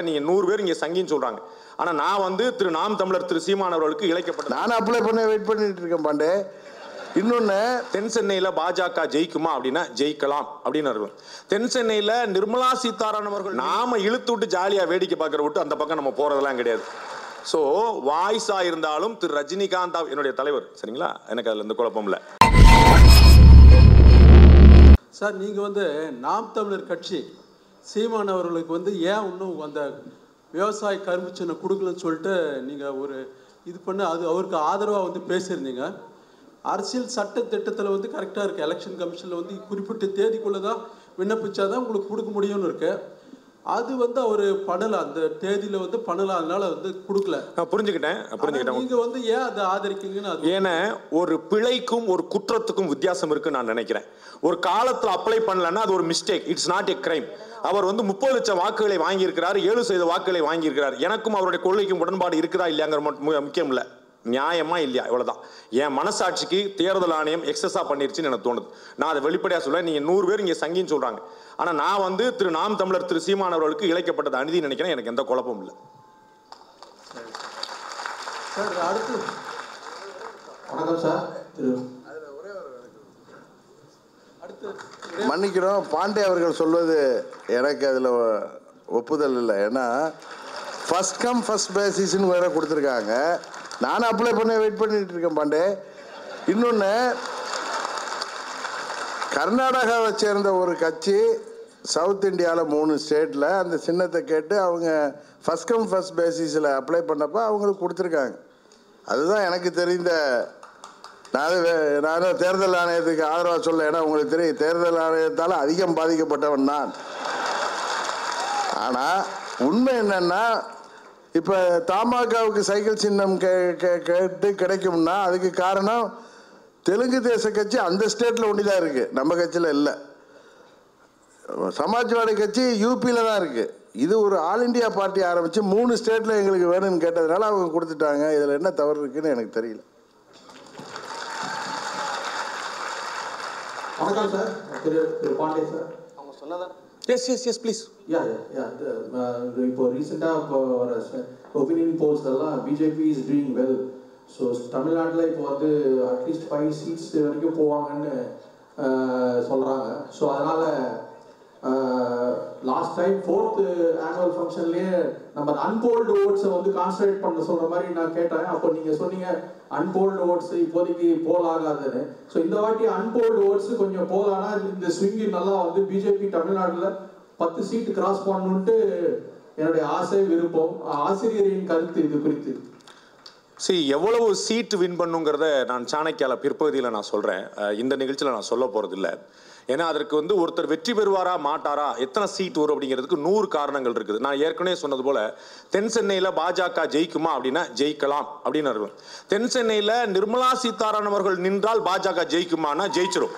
நீங்க 100 பேர் இங்க சங்கின்னு சொல்றாங்க. ஆனா நான் வந்து திரு நாம் தமிழர் திரு சீமான் அவர்களுக்கு இழைக்கப்பட்ட நான் அப்ளை பண்ண வெயிட் பண்ணிட்டு இருக்கேன் பாண்டே. இன்னொன்னு தென் சென்னையில பாஜக ஜெயிக்குமா அப்படின்னா ஜெயிக்கலாம் அப்படின்னு இருக்கும். தென் சென்னையில நிர்மலா சீதாராமன் அவர்கள் நாம இழுத்து விட்டு ஜாலியா வேடிக்கை பார்க்கற விட்டு அந்த பக்கம் நம்ம போறதெல்லாம் கிடையாது. சோ வாய்ஸா இருந்தாலும் திரு ரஜினிகாந்த் என்னுடைய தலைவர், சரிங்களா? எனக்கு அதுல எந்த குழப்பம் இல்லை. சார், நீங்க வந்து நாம் தமிழர் கட்சி சீமான் அவர்களுக்கு வந்து ஏன் இன்னும் அந்த விவசாய கரும்பு சின்னம் கொடுக்கலன்னு சொல்லிட்டு நீங்கள் ஒரு இது பண்ண அது அவருக்கு ஆதரவாக வந்து பேசியிருந்தீங்க. அரசியல் சட்ட திட்டத்தில் வந்து கரெக்டாக இருக்குது. எலெக்ஷன் கமிஷனில் வந்து குறிப்பிட்ட தேதிக்குள்ளே தான் விண்ணப்பிச்சா தான் உங்களுக்கு கொடுக்க முடியும்னு இருக்கு. அது வந்து அவர் பண்ணலை, அந்த தேதியில் வந்து பண்ணலை, அதனால வந்து கொடுக்கல. நான் புரிஞ்சுக்கிட்டேன். நீங்கள் வந்து ஏன் அதை ஆதரிக்கீங்கன்னு ஏன்னா ஒரு பிழைக்கும் ஒரு குற்றத்துக்கும் வித்தியாசம் இருக்குன்னு நான் நினைக்கிறேன். ஒரு காலத்தில் அப்ளை பண்ணலன்னா அது ஒரு mistake, it's not a crime. அவர் வந்து 30 லட்சம் வாக்குகளை வாங்கியிருக்கிறார், 7% வாக்குகளை வாங்கியிருக்கிறார். எனக்கும் அவருடைய கொள்கைக்கும் உடன்பாடு இருக்குதா இல்லையாங்கிற முக்கியம் இல்லை, நியாயமா இல்லையா, இவ்வளவுதான். என் மனசாட்சிக்கு தேர்தல் ஆணையம் எக்ஸஸா பண்ணிருச்சுன்னு எனக்கு தோணுது. நான் அதை வெளிப்படையா சொல்றேன். நீங்க 100 பேர் இங்க சங்கின்னு சொல்றாங்க. ஆனா நான் வந்து திரு நாம் தமிழர் திரு சீமான் அவர்களுக்கு இழைக்கப்பட்டது அநீதி நினைக்கிறேன். எனக்கு எந்த குழப்பமும் இல்லை. சார், அடுத்து வணக்கம் சார். மன்னிக்கிறோம், பாண்டே அவர்கள் சொல்வது எனக்கு அதில் ஒப்புதல் இல்லை. ஏன்னா ஃபர்ஸ்ட் கம் ஃபர்ஸ்ட் பேசிஸ்ன்னு வேற கொடுத்துருக்காங்க. நானும் அப்ளை பண்ண வெயிட் பண்ணிட்டு இருக்கேன் பாண்டே. இன்னொன்று, கர்நாடகாவை சேர்ந்த ஒரு கட்சி சவுத் இந்தியாவில் 3 ஸ்டேட்டில் அந்த சின்னத்தை கேட்டு அவங்க ஃபர்ஸ்ட் கம் ஃபர்ஸ்ட் பேசிஸில் அப்ளை பண்ணப்போ அவங்களுக்கு கொடுத்துருக்காங்க. அதுதான் எனக்கு தெரிந்த. நான் தேர்தல் ஆணையத்துக்கு ஆதரவாக சொல்ல, ஏன்னா உங்களுக்கு தெரியும் தேர்தல் ஆணையத்தால் அதிகம் பாதிக்கப்பட்டவன் நான். ஆனால் உண்மை என்னன்னா, இப்போ தமாகாவுக்கு சைக்கிள் சின்னம் கேட்டு கிடைக்கும்னா அதுக்கு காரணம் தெலுங்கு தேச கட்சி அந்த ஸ்டேட்டில் ஒண்டி தான் இருக்குது, நம்ம கட்சியில் இல்லை. சமாஜ்வாடி கட்சி யூபியில் தான் இருக்குது. இது ஒரு ஆல் இண்டியா பார்ட்டி ஆரம்பித்து 3 ஸ்டேட்டில் எங்களுக்கு வேணும்னு கேட்டதுனால அவங்க கொடுத்துட்டாங்க. இதில் என்ன தவறு இருக்குன்னு எனக்கு தெரியல. வணக்கம் சார். திரு பாண்டே சார், அவங்க சொன்னதா? Yes please. இப்போ ரீசெண்டாக வர ஒப்பீனியன் போல்ஸ் எல்லாம் BJP is doing well. So தமிழ்நாட்டில் இப்போ வந்து அட்லீஸ்ட் 5 சீட்ஸ் வரைக்கும் போவாங்கன்னு சொல்கிறாங்க. ஸோ அதனால் லாஸ்ட் டைம் 4th ஆனுவல் ஃபங்க்ஷன்லேயே நம்ம அன்போல்டு ஓட்ஸை வந்து கான்சன்ட்ரேட் பண்ண சொல்கிற மாதிரி நான் கேட்டேன். அப்போ நீங்கள் சொன்னீங்க அன்போல்டு ஓட்ஸ் இப்போதைக்கு போல் ஆகாதுன்னு. ஸோ இந்த வாட்டி அன்போல்டு ஓட்ஸ் கொஞ்சம் போலானா இந்த ஸ்விங்கி நல்லா வந்து பிஜேபி தமிழ்நாட்டில் 10 சீட்டு கிராஸ் பண்ணணுன்ட்டு என்னுடைய ஆசை, விருப்பம். ஆசிரியரின் கருத்து இது குறித்து. எவ்வளவு சீட்டு வின் பண்ணுங்கிறத நான் சாணக்கியால பிற்பகுதியில் நான் சொல்கிறேன். இந்த நிகழ்ச்சியில் நான் சொல்ல போகிறதில்லை. ஏன்னா அதற்கு வந்து ஒருத்தர் வெற்றி பெறுவாரா மாட்டாரா, எத்தனை சீட் வரும் அப்படிங்கிறதுக்கு 100 காரணங்கள் இருக்குது. நான் ஏற்கனவே சொன்னது போல தென் சென்னையில் பாஜக ஜெயிக்குமா அப்படின்னா ஜெயிக்கலாம் அப்படின்னு இருக்கும். தென் சென்னையில் நிர்மலா சீதாராமன் அவர்கள் நின்றால் பாஜக ஜெயிக்குமானா ஜெயிச்சிடும்.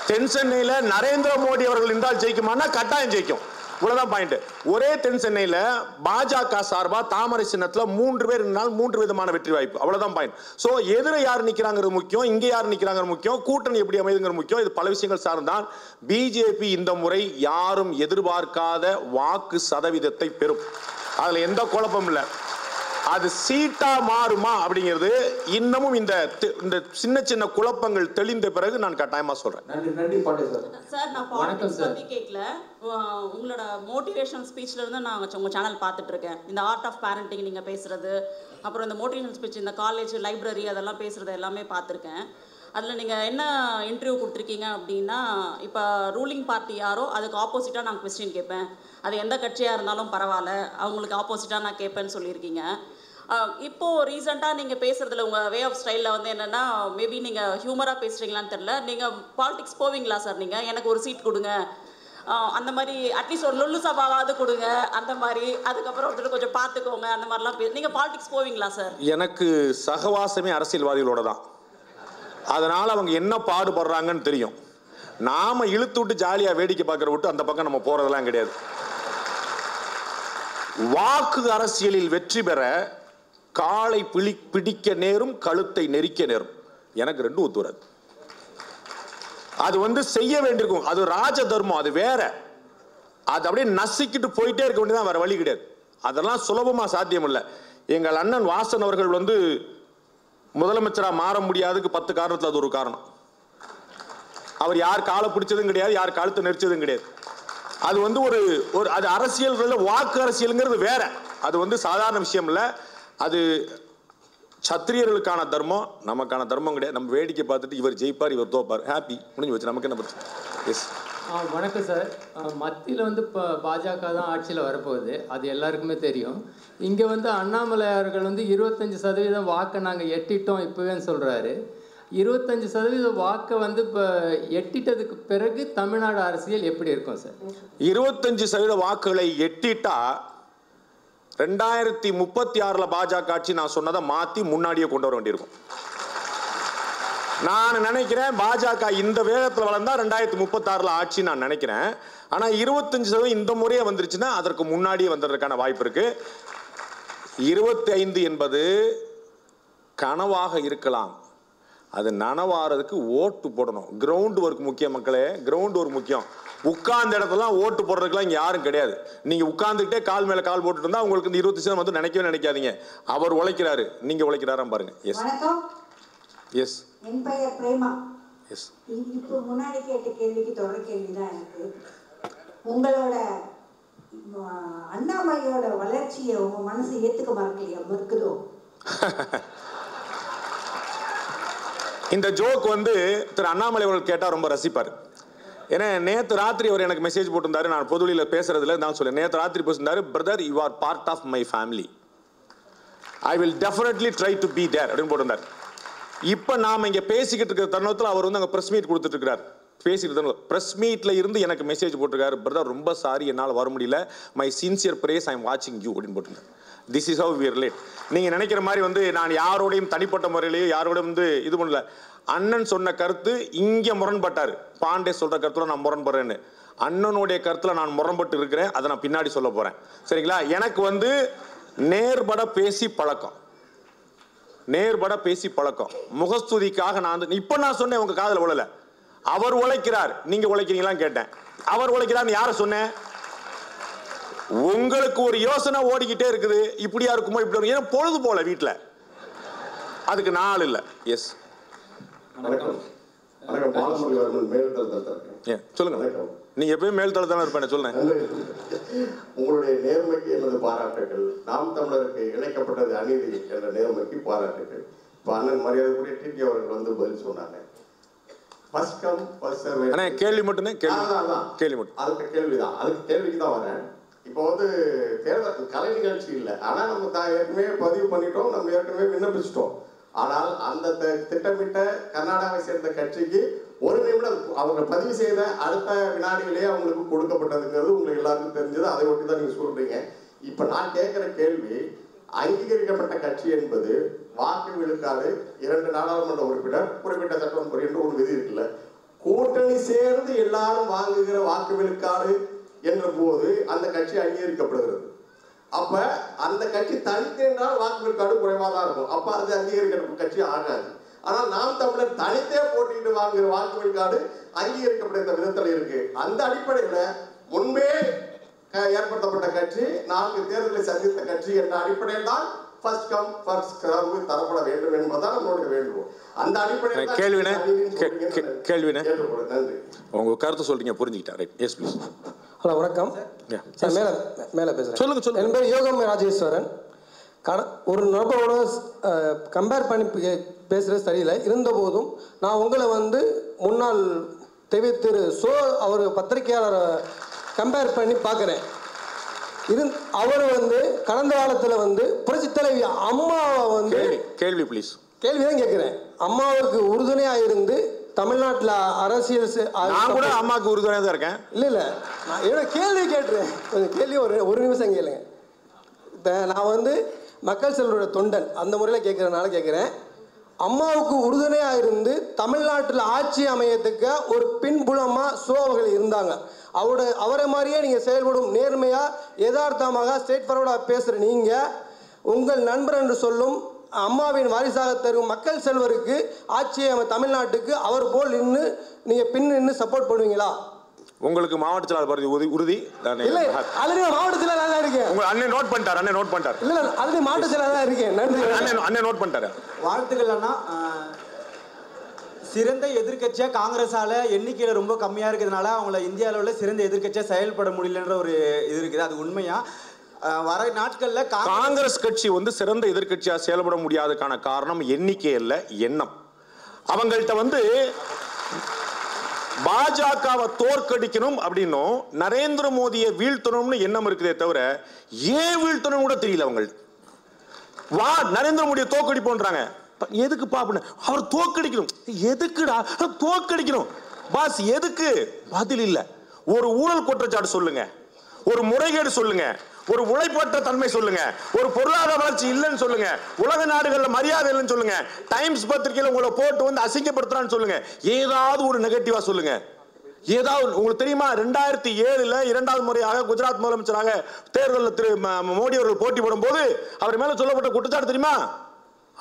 தென் சென்னையில் நரேந்திர மோடி அவர்கள் நின்றால் ஜெயிக்குமானா கட்டாயம் ஜெயிக்கும். இவ்வளவுதான் பாயிண்ட். ஒரே தென் சென்னையில பாஜக சார்பா தாமரை சின்னத்துல 3 பேர் நின்றால் 3 விதமான வெற்றி வாய்ப்பு. அவ்வளவுதான் பாயிண்ட். சோ எதிர யார் நிக்கிறாங்கிறது முக்கியம், இங்க யார் நிக்கிறாங்கிறது முக்கியம், கூட்டணி எப்படி அமைதுங்கிறது முக்கியம். இது பல விஷயங்கள் சார்ந்தான். பிஜேபி இந்த முறை யாரும் எதிர்பார்க்காத வாக்கு சதவீதத்தை பெறும். அதுல எந்த குழப்பமும் இல்லை. அது சீட்டா மாறுமா அப்படிங்கிறது இன்னமும் இந்த சின்ன சின்ன குழப்பங்கள் தெளிந்த பிறகு நான் கட்டாயமா சொல்றேன். நன்றி பாண்டே சார். சார், நான் பாலிடிக்ஸ் பத்தி கேட்கல. உங்களோட மோட்டிவேஷனல் ஸ்பீச்ல இருந்து நான் உங்க சேனல் பார்த்துட்டு இருக்கேன். இந்த ஆர்ட் ஆஃப் பேரண்டிங் நீங்க பேசுறது, அப்புறம் இந்த மோட்டிவேஷனல் ஸ்பீச், இந்த காலேஜ் லைப்ரரி அதெல்லாம் பேசுறது எல்லாமே பார்த்துருக்கேன். அதில் நீங்கள் என்ன இன்டர்வியூ கொடுத்துருக்கீங்க அப்படின்னா, இப்போ ரூலிங் பார்ட்டி யாரோ அதுக்கு ஆப்போசிட்டாக நான் கொஸ்டின் கேட்பேன், அது எந்த கட்சியாக இருந்தாலும் பரவாயில்ல, அவங்களுக்கு ஆப்போசிட்டாக நான் கேட்பேன்னு சொல்லியிருக்கீங்க. இப்போது ரீசெண்டாக நீங்கள் பேசுகிறதுல உங்கள் வே ஆஃப் ஸ்டைலில் வந்து என்னென்னா, மேபி நீங்கள் ஹியூமராக பேசுகிறீங்களான்னு தெரில, நீங்கள் பாலிடிக்ஸ் போவீங்களா சார்? நீங்கள் எனக்கு ஒரு சீட் கொடுங்க, அந்த மாதிரி அட்லீஸ்ட் ஒரு லொல்லு சபாவாவது கொடுங்க, அந்த மாதிரி, அதுக்கப்புறம் வந்துட்டு கொஞ்சம் பார்த்துக்கோங்க, அந்த மாதிரிலாம் நீங்கள் பாலிடிக்ஸ் போவீங்களா சார்? எனக்கு சகவாசமே அரசியல்வாதிகளோட தான். அதனால அவங்க என்ன பாடுபடுறாங்கன்னு தெரியும். நாம இழுத்து விட்டு ஜாலியா வேடிக்கை பார்க்கற விட்டு அந்த பக்கம் நம்ம போறதெல்லாம் கிடையாது. வாக்கு அரசியலில் வெற்றி பெற காலை பிடிக்க நேரும், கழுத்தை நெரிக்க நேரும். எனக்கு 2 ஒத்து வராது. அது வந்து செய்ய வேண்டியிருக்கும். அது ராஜ தர்மம், அது வேற. அது அப்படியே நசிக்கிட்டு போயிட்டே இருக்க வேண்டியதான், வேற வழி கிடையாது. அதெல்லாம் சுலபமாக சாத்தியம் இல்லை. எங்கள் அண்ணன் வாசன் அவர்கள் வந்து முதலமைச்சராக மாற முடியாதுக்கு 10 காரணத்தில் அது ஒரு காரணம். அவர் யார் காலை பிடிச்சதும் கிடையாது, யார் காலத்தை நெரிச்சதும் கிடையாது. அது வந்து ஒரு அது அரசியல், வாக்கு அரசியலுங்கிறது வேற. அது வந்து சாதாரண விஷயம் இல்லை. அது சத்திரியர்களுக்கான தர்மம், நமக்கான தர்மம் கிடையாது. நம்ம வேடிக்கை பார்த்துட்டு இவர் ஜெயிப்பார் இவர் தோப்பார், ஹாப்பி, முடிஞ்சு வச்சு, நமக்கு என்ன பிரச்சனை? எஸ். வணக்கம் சார். மத்தியில் வந்து இப்போ பாஜக தான் ஆட்சியில் வரப்போகுது, அது எல்லாருக்குமே தெரியும். இங்கே வந்து அண்ணாமலை அவர்கள் வந்து 25% வாக்கை நாங்கள் எட்டிட்டோம் இப்போவேன்னு சொல்கிறாரு. 25% வாக்கை வந்து இப்போ எட்டிட்டதுக்கு பிறகு தமிழ்நாடு அரசியல் எப்படி இருக்கும் சார்? 25% வாக்குகளை எட்டிட்டா 2036 பாஜக ஆட்சி நான் சொன்னதை மாற்றி முன்னாடியே கொண்டு வர வேண்டியிருக்கும். நான் நினைக்கிறேன் பாஜக இந்த வேகத்தில் வளர்ந்தா 2036 ஆட்சி நான் நினைக்கிறேன். ஆனால் 25% இந்த முறையே வந்துருச்சுன்னா அதற்கு முன்னாடியே வந்துடுறதுக்கான வாய்ப்பு இருக்கு. 25 என்பது கனவாக இருக்கலாம், அது நனவாறதுக்கு ஓட்டு போடணும். கிரவுண்ட் ஒர்க் முக்கியம் மக்களே, கிரவுண்ட் ஒர்க் முக்கியம். உட்கார்ந்த இடத்துல ஓட்டு போடுறதுக்குலாம் இங்கே யாரும் கிடையாது. நீங்க உட்கார்ந்துக்கிட்டே கால் மேல கால் போட்டுட்டு இருந்தா உங்களுக்கு இந்த 20% வந்து நினைக்கவே நினைக்காதீங்க. அவர் உழைக்கிறாரு, நீங்க உழைக்கிறாராம் பாருங்க. எஸ். வணக்கம். எஸ். என் பெயர் பிரேமா. எஸ். இப்போ முன்னாடி கேட்ட கேள்விக்கு தொடர் கேள்விதான் எனக்கு. உங்களோட அண்ணாமலையோட வளர்ச்சியை உங்க மனசு ஏத்துக்க மறுக்குதோ? இந்த ஜோக் வந்து திரு அண்ணாமலை அவர்கள் கேட்டால் ரொம்ப ரசிப்பார். ஏன்னா நேற்று ராத்திரி அவர் எனக்கு மெசேஜ் போட்டிருந்தாரு, நான் பொதுவெளியில் பேசுறதுல தான் சொல்லேன். நேற்று ராத்திரி பேசியிருந்தாரு, brother you are part of my family, I will definitely try to be there அப்படின்னு போட்டிருந்தார். இப்போ நாம் இங்கே பேசிக்கிட்டு இருக்கிற தருணத்தில் அவர் வந்து அங்கே ப்ரெஸ் மீட் கொடுத்துட்டு இருக்கிறார். பேசிக்கிட்டு தருணம் ப்ரெஸ் மீட்டில் இருந்து எனக்கு மெசேஜ் போட்டிருக்காரு, பிரதர் ரொம்ப சாரி என்னால் வர முடியல, my sincere praise I am வாட்சிங் யூ அப்படின்னு போட்டிருந்தார். This is how we relate. நீங்கள் நினைக்கிற மாதிரி வந்து நான் யாரோடையும் தனிப்பட்ட முறையிலேயே யாரோடையும் வந்து இது பண்ணல. அண்ணன் சொன்ன கருத்து இங்கே முரண்பட்டார், பாண்டே சொல்கிற கருத்துல நான் முரண்படுறேன்னு. அண்ணனுடைய கருத்தில் நான் முரண்பட்டு இருக்கிறேன், அதை நான் பின்னாடி சொல்ல போகிறேன். சரிங்களா? எனக்கு வந்து நேர்பட பேசி பழக்கம், நேர்பட பேசி பழக்கம். முகஸ்துதிக்காக நான் வந்து இப்போ நான் சொன்னேன், உங்கள் காதில் விழல. அவர் உழைக்கிறார், நீங்கள் உழைக்கிறீங்களான்னு கேட்டேன். அவர் உழைக்கிறார்னு யாரை சொன்னேன்? உங்களுக்கு ஒரு யோசனை ஓடிக்கிட்டே இருக்குது, இப்படியா இருக்குமோ இப்படி, ஏன்னா பொழுது போல வீட்டில், அதுக்கு நாள் இல்லை. எஸ். வணக்கம். வணக்கம். பாலமுருகன் அவர்கள் மேல்தளத்தில் இருக்கேன். சொல்லுங்க. நீங்க எப்பயும் மேல்தளத்தான இருப்பேன். சொல்லுங்க. உங்களுடைய நேர்மைக்கு எனது பாராட்டுகள். நாம் தமிழருக்கு இணைக்கப்பட்டது அநீதி என்ற நேர்மைக்கு பாராட்டுகள். இப்போ அண்ணன் மரியாதைக்குரிய டிடி அவர்கள் வந்து பதில் சொன்னாங்க. First come first serve. கேள்வி மட்டும்தான். கேள்வி மட்டும். அதுக்கு கேள்விதான், அதுக்கு கேள்விக்கு தான் வரேன். இப்போ வந்து தேர்தல் கலை நிகழ்ச்சி இல்லை, ஆனால் நம்ம ஏற்கனவே பதிவு பண்ணிட்டோம், நம்ம ஏற்கனவே விண்ணப்பிச்சிட்டோம். ஆனால் அந்த திட்டமிட்ட கர்நாடகாவை சேர்ந்த கட்சிக்கு 1 நிமிடம் அவங்க பதிவு செய்த அடுத்த வினாடியிலேயே அவங்களுக்கு கொடுக்கப்பட்டதுங்கிறது உங்களுக்கு எல்லாருக்கும் தெரிஞ்சது. அதை ஒட்டி தான் நீங்கள் சொல்றீங்க. இப்போ நான் கேட்குற கேள்வி, அங்கீகரிக்கப்பட்ட கட்சி என்பது வாக்கு விழுக்காடு 2 நாடாளுமன்ற உறுப்பினர் குறிப்பிட்ட சட்டமன்ற என்று ஒரு விதி இருக்குல்ல, கூட்டணி சேர்ந்து எல்லாரும் வாங்குகிற வாக்கு விழுக்காடு என்ற போது அந்த கட்சி அங்கீகரிக்கப்படுகிறது. அப்ப அந்த கட்சி தனித்து என்றால் வாக்கு விழுக்காடு குறைவாக தான் இருக்கும், அப்ப அது அங்கீகரிக்கப்பட்ட கட்சி ஆகாது. ஆனால் நாம் தமிழர் தனித்தே போட்டிட்டு வாங்குகிற வாக்கு விழுக்காடு அங்கீகரிக்கப்பட்ட விதத்தில் இருக்கு. அந்த அடிப்படையில் முன்பே ஏற்படுத்தப்பட்ட கட்சி 4 தேர்தலை சந்தித்த கட்சி என்ற அடிப்படையில் தான் ஃபர்ஸ்ட் கம் ஃபர்ஸ்ட் சர்வ் தரப்பட வேண்டும் என்பதுதான் நம்மளுடைய வேண்டுகோள். அந்த அடிப்படையில் கேள்வினே உங்க கருத்து சொல்றீங்க, புரிஞ்சுக்கிட்டேன். ரைட். Yes please. ஹலோ வணக்கம் சார். மேலே பேசுகிறேன். சொல்லுங்க. என் பேர் யோகம் ராஜேஸ்வரன். ஒரு நபரோட கம்பேர் பண்ணி பேசுகிறது சரியில்லை. இருந்தபோதும் நான் உங்களை வந்து முன்னாள் திரு அவர் பத்திரிகையாளரை கம்பேர் பண்ணி பார்க்குறேன். அவர் வந்து கடந்த காலத்தில் வந்து புரட்சி தலைவி அம்மாவை வந்து கேள்வி ப்ளீஸ். கேள்வி தான் கேட்குறேன். அம்மாவுக்கு உறுதுணையாக இருந்து தமிழ்நாட்டில் அரசியல் நான் கூட அம்மாவுக்கு உறுதுணையாக தான் இருக்கேன். இல்லை நான் என்னோட கேள்வி கேட்டுறேன். கொஞ்சம் கேள்வி ஒரு நிமிஷம் கேளுங்க. இப்போ நான் வந்து மக்கள் செல்வரோட தொண்டன் அந்த முறையில் கேட்குறதுனால கேட்குறேன். அம்மாவுக்கு உறுதுணையாக இருந்து தமிழ்நாட்டில் ஆட்சி அமையத்துக்கு ஒரு பின்புலமாக அவர்கள் இருந்தாங்க. அவரை மாதிரியே நீங்கள் செயல்படும் நேர்மையாக யதார்த்தமாக ஸ்ட்ரெயிட் ஃபார்வர்டாக பேசுகிற நீங்கள் உங்கள் நண்பர் என்று சொல்லும் அம்மாவின் வாரிசாக தரும் மக்கள் செல்வருக்கு ஆட்சியை தமிழ்நாட்டுக்கு அவர் போல் நின்று நீங்கள் பின் நின்று சப்போர்ட் பண்ணுவீங்களா? உங்களுக்கு மாவட்ட செயலாளர் பதவி உறுதி. இல்ல ஆல்ரெடி மாவட்ட செயலாளரா தான் இருக்கேன். உங்க அண்ணன் நோட் பண்ணிட்டார். இல்ல ஆல்ரெடி மாவட்ட செயலாளரா தான் இருக்கேன். நன்றி. அண்ணன் நோட் பண்ணிட்டாரு. வாழ்த்துக்கள் அண்ணா. சிறந்த எதிர்க்கட்சியாக காங்கிரஸால் எண்ணிக்கையில் ரொம்ப கம்மியாக இருக்கிறதுனால அவங்கள இந்திய அளவில் சிறந்த எதிர்க்கட்சியாக செயல்பட முடியலன்ற ஒரு இது இருக்குது. அது உண்மையா? வர நாட்களில் காங்கிரஸ் கட்சி வந்து சிறந்த எதிர்க்கட்சியாக செயல்பட முடியாததுக்கான காரணம் எண்ணிக்கை இல்ல, எண்ணம். அவங்கள்ட்ட வந்து பாஜகவை தோற்கடிக்கணும் அப்படின்னும் நரேந்திர மோடியை வீழ்த்தணும்னு எண்ணம் இருக்குதே தவிர ஏன் வீழ்த்தணும் கூட தெரியல அவங்களுக்கு. வா நரேந்திர மோடியை தோற்கடிப்போன்றாங்க. எதுக்கு பாப்பன அவர் தோற்கடிக்கணும்? எதுக்குடா தோற்கடிக்கணும் பாஸ்? எதுக்கு? பதில் இல்ல. ஒரு ஊழல் குற்றச்சாட்டு சொல்லுங்க, ஒரு முறைகேடு சொல்லுங்க, ஒரு உழைப்பற்ற தன்மை சொல்லுங்க, ஒரு பொருளாதார வளர்ச்சி இல்லைன்னு சொல்லுங்க, உலக நாடுகள்ல மரியாதை இல்லைன்னு சொல்லுங்க, டைம்ஸ் பத்திரிகையில உங்களை போட்டு வந்து அசிங்கப்படுத்துறான்னு சொல்லுங்க, ஏதாவது ஒரு நெகட்டிவா சொல்லுங்க. ஏதாவது உங்களுக்கு தெரியுமா? 2007 இரண்டாவது முறையாக குஜராத் முதலமைச்சராக தேர்தலில் திரு மோடி அவர்கள் போட்டி போடும் போது அவர் மேல சொல்லப்பட்ட குற்றச்சாட்டு தெரியுமா?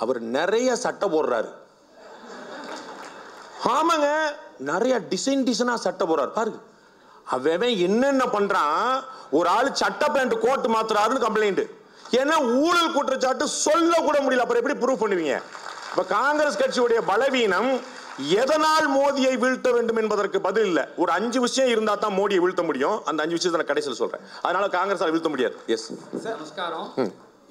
அவர் நிறைய சட்டை போடுறாரு. ஆமாங்க, நிறைய டிசைனா சட்டை போடுறாரு. பாருங்க அவன் என்னென்ன பண்றான். ஒரு ஆளு சட்டை பேண்ட் கோட் மாத்துறாருன்னு கம்ப்ளைண்ட். ஏன்னா ஊழல் குற்றச்சாட்டு சொல்ல கூட முடியல. அப்புறம் எப்படி ப்ரூவ் பண்ணுவீங்க? இப்ப காங்கிரஸ் கட்சியுடைய பலவீனம் எதனால் மோடியை வீழ்த்த வேண்டும் என்பதற்கு பதில் இல்ல. ஒரு 5 விஷயம் இருந்தா தான் மோடியை வீழ்த்த முடியும். அந்த 5 விஷயத்தை நான் கடைசியில் சொல்றேன். அதனால காங்கிரஸால் வீழ்த்த முடியாது. எஸ் சார் நமஸ்காரம்.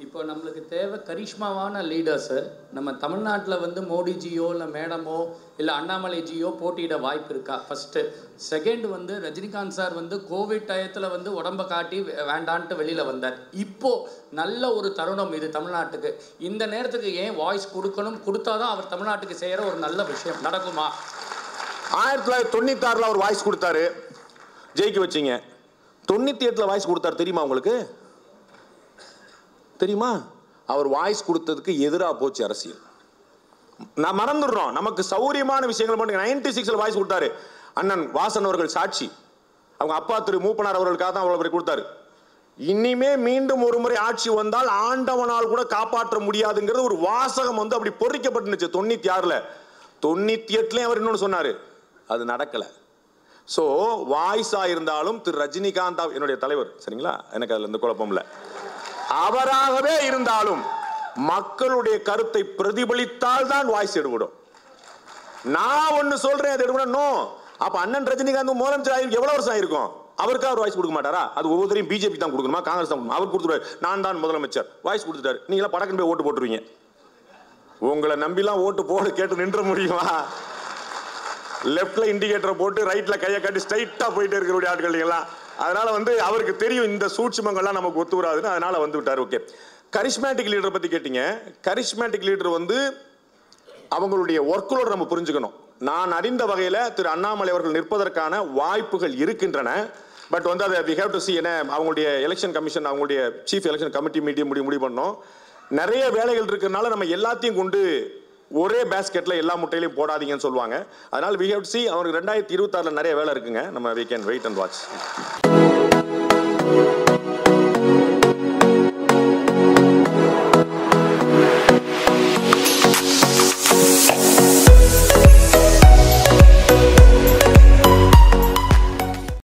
இப்போ நம்மளுக்கு தேவை கரிஷ்மாவான லீடர்ஸு. நம்ம தமிழ்நாட்டில் வந்து மோடிஜியோ இல்லை மேடமோ இல்லை அண்ணாமலைஜியோ போட்டியிட வாய்ப்பு இருக்கா? ஃபஸ்ட்டு. செகண்ட் வந்து ரஜினிகாந்த் சார் வந்து கோவிட் டயத்தில் வந்து உடம்பை காட்டி வேண்டான்ட்டு வெளியில் வந்தார். இப்போது நல்ல ஒரு தருணம் இது தமிழ்நாட்டுக்கு. இந்த நேரத்துக்கு ஏன் வாய்ஸ் கொடுக்கணும்? கொடுத்தாதான் அவர் தமிழ்நாட்டுக்கு செய்கிற ஒரு நல்ல விஷயம் நடக்குமா? 1996 அவர் வாய்ஸ் கொடுத்தாரு, ஜெயிக்க வச்சிங்க. 98 வாய்ஸ் கொடுத்தாரு. தெரியுமா உங்களுக்கு? தெரியுமா? அவர் வாய்ஸ் கொடுத்ததுக்கு எதிராக போச்சு அரசியல். நான் மறந்துடுறோம். நமக்கு சௌரியமான விஷயங்கள் மட்டும். 96 வாய்ஸ் கொடுத்தாரு. அண்ணன் வாசன் அவர்கள் சாட்சி. அவங்க அப்பா திரு மூப்பனார் அவர்களுக்காக தான் அவ்வளவு கொடுத்தாரு. இனிமே மீண்டும் ஒரு முறை ஆட்சி வந்தால் ஆண்டவனால் கூட காப்பாற்ற முடியாதுங்கிறது ஒரு வாசகம் வந்து அப்படி பொறிக்கப்பட்டுச்சு 96. 98 அவர் இன்னொன்னு சொன்னாரு. அது நடக்கல. சோ வாய்ஸா இருந்தாலும் திரு ரஜினிகாந்த் என்னுடைய தலைவர், சரிங்களா? எனக்கு அதுல எந்த குழப்பம் இல்லை. அவராகவே இருந்தாலும் மக்களுடைய கருத்தை பிரதிபலித்தால் தான் வாய்ஸ் எடுபடும். நான் ஒன்னு சொல்றேன், அது எடுபடும். நோ. அப்ப அண்ணன் ரஜினிகாந்த் முதலமைச்சர் எவ்வளவு வருஷம் ஆயிருக்கும்? அவருக்கு அவர் வாய்ஸ் கொடுக்க மாட்டாரா? அது ஒவ்வொருத்தரையும் பிஜேபி தான் கொடுக்கணுமா, காங்கிரஸ் தான் கொடுக்கணும்? அவர் கொடுத்துருவாரு. நான் தான் முதலமைச்சர், வாய்ஸ் கொடுத்துட்டாரு. நீங்களா படக்குன்னு போய் ஓட்டு போட்டுருவீங்க. உங்களை நம்பிலாம் ஓட்டு போட கேட்டு நின்ற முடியுமா? லெப்ட்ல இண்டிகேட்டரை போட்டு ரைட்ல கையை காட்டி ஸ்ட்ரைட்டா போயிட்டு இருக்கிற ஆட்கள் எல்லாம். அதனால வந்து அவருக்கு தெரியும் இந்த சூட்சுமங்கள்லாம் நமக்கு ஒத்து வராதுன்னு. அதனால வந்து விட்டார். ஓகே, கரிஸ்மேட்டிக் லீடர் பத்தி கேட்டீங்க. கரிஸ்மேட்டிக் லீடர் வந்து அவங்களுடைய ஒர்க்லோட நம்ம புரிஞ்சுக்கணும். நான் அறிந்த வகையில் திரு அண்ணாமலை அவர்கள் நிற்பதற்கான வாய்ப்புகள் இருக்கின்றன. பட் வந்து அதை we have to see. ஏன்னா அவங்களுடைய எலெக்ஷன் கமிஷன், அவங்களுடைய சீஃப் எலெக்ஷன் கமிட்டி மீட்டிங் முடிவு பண்ணோம். நிறைய வேலைகள் இருக்கிறதுனால நம்ம எல்லாத்தையும் கொண்டு ஒரே பேஸ்கெட்ல எல்லா முட்டையிலையும் போடாதீங்கன்னு சொல்லுவாங்க. அதனால we have to see. அவருக்கு 2026 நிறைய வேலை இருக்குங்க. நம்ம we can wait and watch.